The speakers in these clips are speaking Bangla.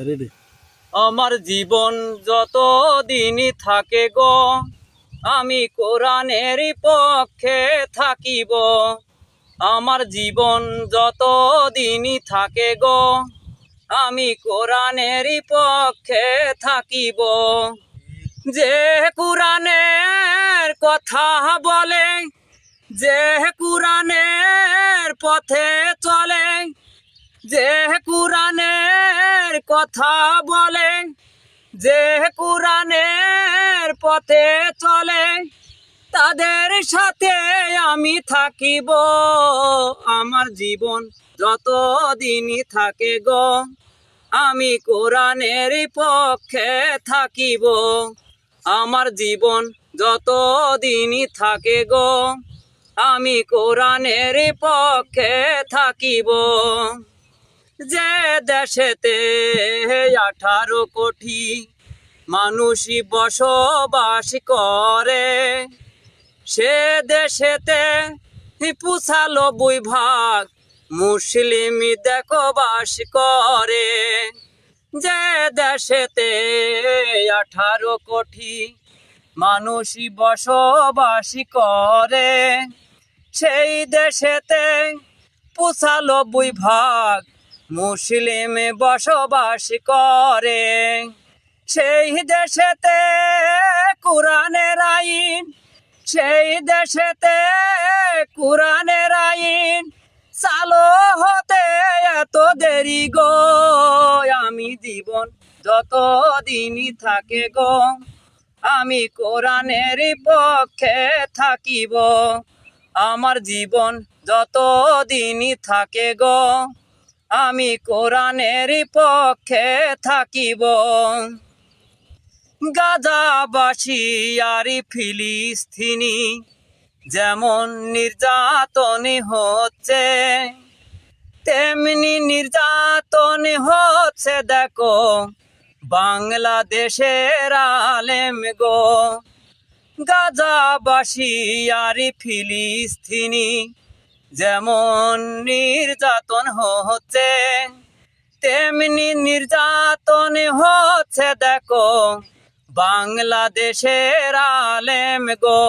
রেডি। আমার জীবন যত দিনই থাকে গো, আমি কোরআনের পক্ষে থাকিব। আমার জীবন যত দিনই থাকে গো, আমি কোরআনের পক্ষে থাকিব। যে কোরআনের কথা বলে, যে কোরআনের পথে চলে, যে কোরআনের কথা বলে, যে কোরআনের পথে চলে, তাদের সাথে আমি থাকিব। আমার জীবন যত দিনই থাকে গো, আমি কোরআনের পক্ষে থাকিব। আমার জীবন যত দিনই থাকে গো, আমি কোরআনের পক্ষে থাকিব। যে দেশেতে 18 কোটি মানুষই বসবাস করে, সে দেশেতে 95% মুসলিম দেখো বাস করে। যে দেশেতে 18 কোটি মানুষই বসবাস করে, সেই দেশেতে 95% মুসলিম বসবাস করে। সেই দেশেতে কোরআনের আইন, সেই দেশেতে কোরআনের আইন চালু হতে এত দেরি গো। আমি জীবন যত দিনই থাকে গো, আমি কোরআনের পক্ষে থাকিব। আমার জীবন যত দিনই থাকে গো, আমি কোরআনের পক্ষে থাকিব। গাজাবাসী আর ফিলিস্তিনি যেমন নির্যাতন হচ্ছে, তেমনি নির্যাতন হচ্ছে দেখো বাংলাদেশের আলেম গো। গাজাবাসী আর ফিলিস্তিনি যেমন নির্যাতন হচ্ছে, তেমনি নির্যাতন হচ্ছে দেখো বাংলাদেশের আলেম গো।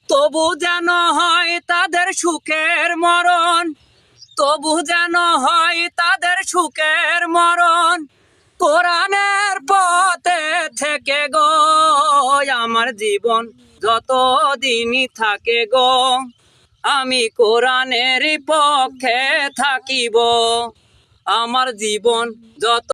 তবু যেন হয় তাদের সুখের মরণ, তবু যেন হয় তাদের সুখের মরণ, কোরআনের পথে থেকে গো। আমার জীবন যত দিনই থাকে গো, আমি কোরআনের পক্ষে থাকিব। আমার জীবন যত